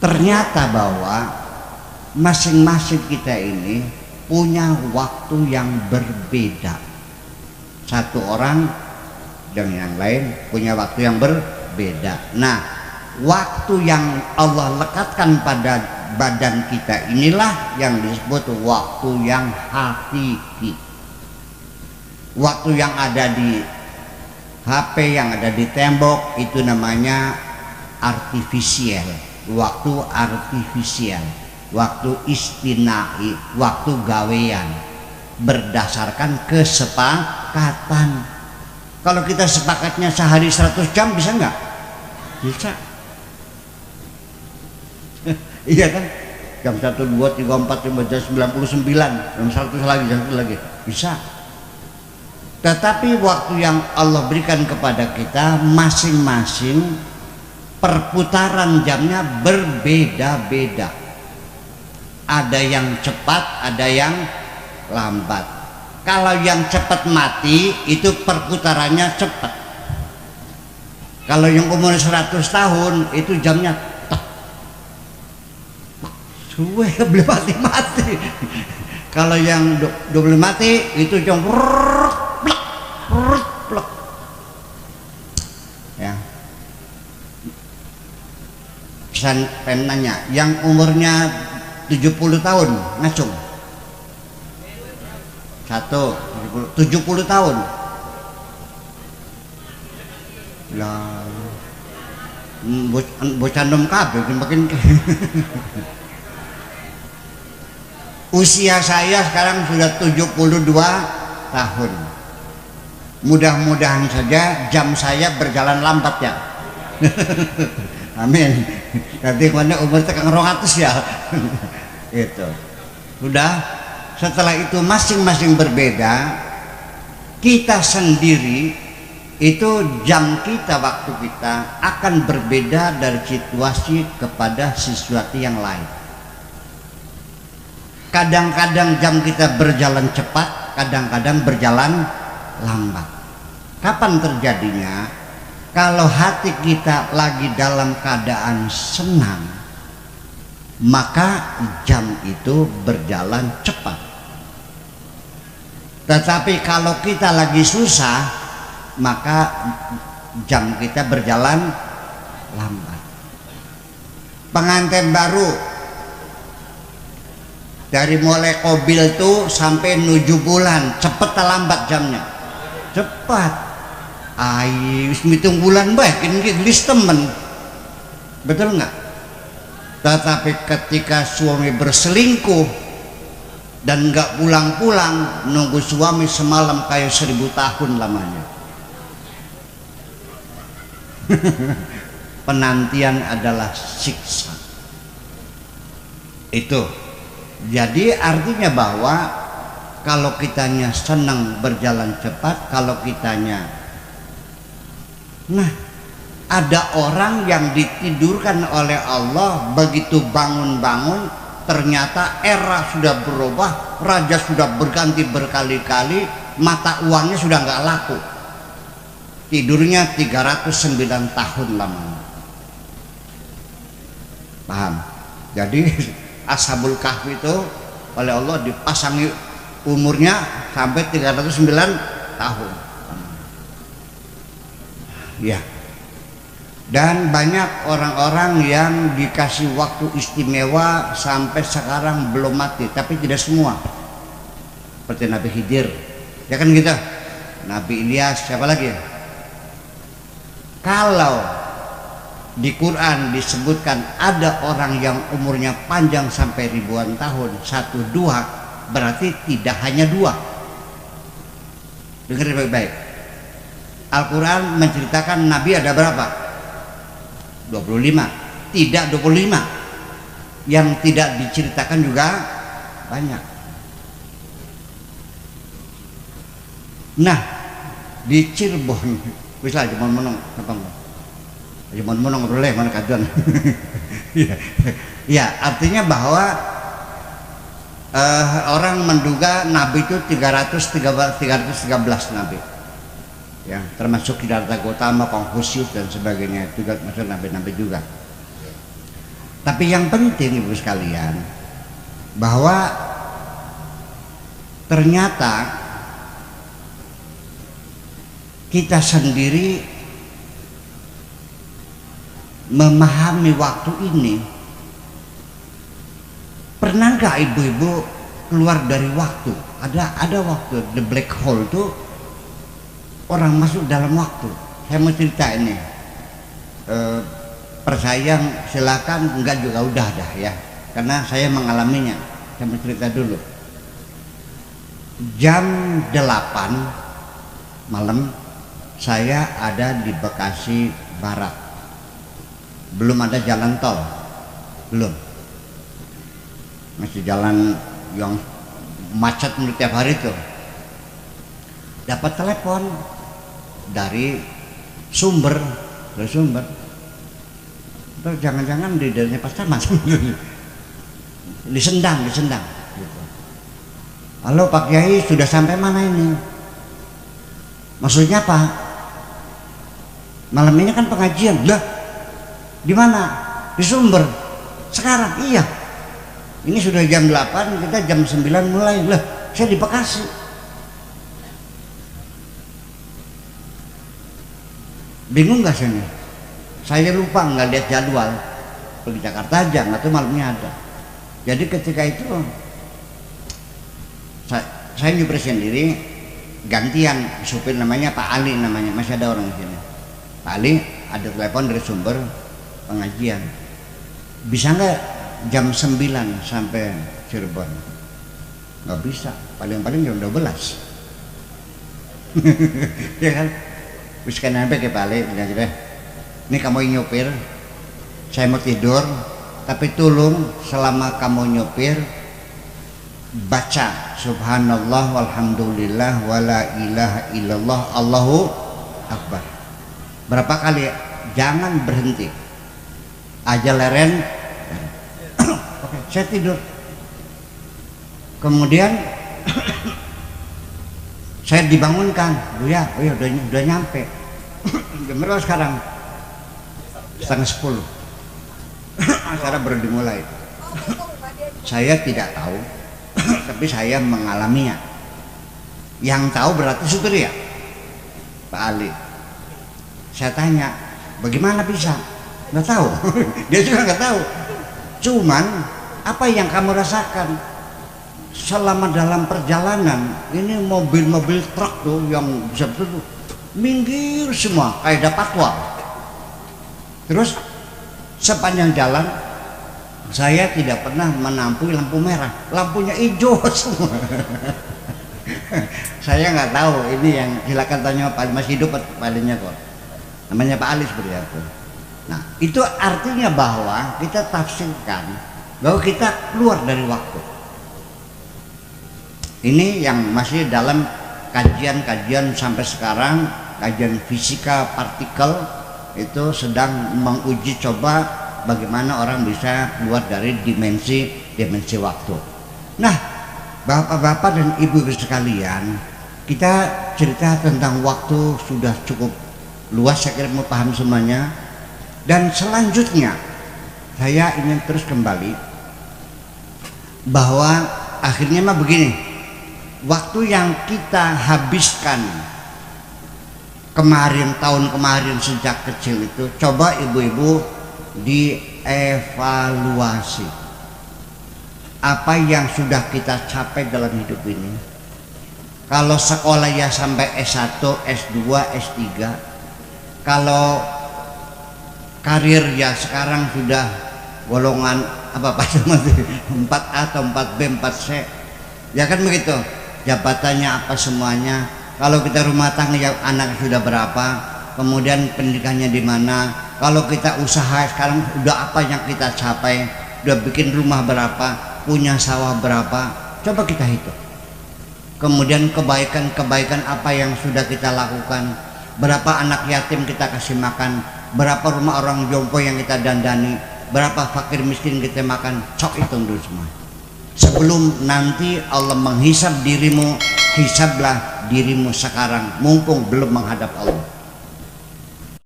ternyata bahwa masing-masing kita ini punya waktu yang berbeda. Satu orang dengan yang lain punya waktu yang berbeda. Nah, waktu yang Allah lekatkan pada badan kita inilah yang disebut waktu yang hakiki. Waktu yang ada di HP, yang ada di tembok, itu namanya artifisial. Waktu artifisial, waktu istinai, waktu gawean, berdasarkan kesepakatan. Kalau kita sepakatnya sehari 100 jam bisa nggak? Bisa. Iya kan? Jam 1, 2, 3, 4, 5, jam 99, jam 100 lagi, jam 1 lagi. Bisa. Tetapi waktu yang Allah berikan kepada kita masing-masing perputaran jamnya berbeda-beda. Ada yang cepat, ada yang lambat. Kalau yang cepat mati itu perputarannya cepat. Kalau yang umur 100 tahun itu jamnya suwe belum mati. Kalau yang 20 mati itu jam ya. Pesan penanya yang umurnya 70 tahun ngacung 70 tahun lah bocah nom kabeh makin usia saya sekarang sudah 72 tahun. Mudah-mudahan saja jam saya berjalan lambat ya. Amin. Nanti mana umur tekan 200 ya. Itu. Sudah. Setelah itu masing-masing berbeda. Kita sendiri itu jam kita, waktu kita akan berbeda dari situasi kepada sesuatu yang lain. Kadang-kadang jam kita berjalan cepat, kadang-kadang berjalan lambat. Kapan terjadinya? Kalau hati kita lagi dalam keadaan senang, maka jam itu berjalan cepat. Tetapi kalau kita lagi susah, maka jam kita berjalan lambat. Pengantin baru dari mulai kobil tuh sampai 7 bulan, cepet atau lambat jamnya? Cepat. Wis mitung bulan baik ini gelis temen, betul nggak? Tetapi ketika suami berselingkuh dan nggak pulang-pulang, nunggu suami semalam kayak 1000 tahun lamanya. Penantian adalah siksa. Itu. Jadi artinya bahwa kalau kitanya senang berjalan cepat, kalau kitanya ada orang yang ditidurkan oleh Allah, begitu bangun-bangun ternyata era sudah berubah, raja sudah berganti berkali-kali, mata uangnya sudah nggak laku, tidurnya 309 tahun lamanya. Paham? Jadi Ashabul Kahfi itu oleh Allah dipasangi umurnya sampai 309 tahun. Ya. Dan banyak orang-orang yang dikasih waktu istimewa sampai sekarang belum mati, tapi tidak semua. Seperti Nabi Khidir, ya kan gitu. Nabi Ilyas, siapa lagi? Kalau di Quran disebutkan ada orang yang umurnya panjang sampai ribuan tahun, 1, 2, berarti tidak hanya 2. Dengar baik-baik. Al-Quran menceritakan Nabi ada berapa? 25. Tidak 25. Yang tidak diceritakan juga banyak. Nah, di Cirebon wis lah cuman menong apa enggak? Cuman menong boleh mana kajian. Ya, artinya bahwa orang menduga Nabi itu 313 Nabi. Ya, termasuk Siddhartha Gautama, Konfusius dan sebagainya, juga masuk nabi-nabi juga. Tapi yang penting ibu sekalian, bahwa ternyata kita sendiri memahami waktu ini. Pernah nggak ibu-ibu keluar dari waktu? Ada waktu, the black hole tuh orang masuk dalam waktu. Saya mau cerita ini, percaya silakan, enggak juga udah dah ya, karena saya mengalaminya. Saya mau cerita dulu. Jam 8 malam saya ada di Bekasi Barat, belum ada jalan tol, belum, masih jalan yang macet tiap hari tuh. Dapat telepon dari sumber, terus jangan-jangan di daerahnya Pak Camat di Sendang gitu. Halo Pak Kiai, sudah sampai mana ini? Maksudnya apa? Malam ini kan pengajian. Lah, di mana? Di Sumber. Sekarang? Iya. Ini sudah jam 8, kita jam 9 mulai. Lah, saya di Bekasi. Bingung nggak sini? Saya lupa, nggak lihat jadwal. Pergi Jakarta aja, nggak tahu malamnya ada. Jadi ketika itu saya nyuper sendiri, gantian supir namanya Pak Ali, namanya masih ada orang di sini. Pak Ali ada telepon dari Sumber pengajian. Bisa nggak jam 9 sampai Cirebon? Nggak bisa, paling-paling jam 12. Ya kan? Terus kan sampai ke Pak Ali, bilang gitu, ini kamu nyopir, saya mau tidur, tapi tolong selama kamu nyopir baca subhanallah walhamdulillah wala ilaha illallah Allahu akbar. Berapa kali? Jangan berhenti, aja leren. Oke, saya tidur. Kemudian saya dibangunkan, Buya, oh ya udah nyampe. Jam berapa sekarang? 9:30. Acara baru dimulai. Saya tidak tahu, tapi saya mengalaminya. Yang tahu berarti supir ya, Pak Ali. Saya tanya, bagaimana bisa? Nggak tahu. Dia juga nggak tahu. Cuman apa yang kamu rasakan selama dalam perjalanan ini? Mobil-mobil truk tuh yang bisa betul minggir semua kayak ada patwal. Terus sepanjang jalan saya tidak pernah menampui lampu merah, lampunya hijau semua. Saya nggak tahu, ini yang silakan tanya Pak Ali, masih hidup Pak Alinya kok, namanya Pak Ali seperti itu. Nah itu artinya bahwa kita tafsirkan bahwa kita keluar dari waktu. Ini yang masih dalam kajian-kajian sampai sekarang, kajian fisika partikel itu sedang menguji coba bagaimana orang bisa keluar dari dimensi waktu. Nah, bapak-bapak dan ibu-ibu sekalian, kita cerita tentang waktu sudah cukup luas, saya kira mau paham semuanya. Dan selanjutnya saya ingin terus kembali bahwa akhirnya mah begini. Waktu yang kita habiskan kemarin, tahun kemarin sejak kecil itu, coba ibu-ibu dievaluasi apa yang sudah kita capai dalam hidup ini. Kalau sekolah ya sampai S1, S2, S3. Kalau karir ya sekarang sudah golongan apa 4A atau 4B, 4C. Ya kan begitu. Jabatannya apa semuanya. Kalau kita rumah tangga ya anak sudah berapa, kemudian pendidikannya di mana. Kalau kita usaha sekarang udah apa yang kita capai, udah bikin rumah berapa, punya sawah berapa, coba kita hitung. Kemudian kebaikan-kebaikan apa yang sudah kita lakukan, berapa anak yatim kita kasih makan, berapa rumah orang jompo yang kita dandani, berapa fakir miskin kita makan, cok hitung dulu semua. Sebelum nanti Allah menghisab dirimu, hisablah dirimu sekarang mumpung belum menghadap Allah.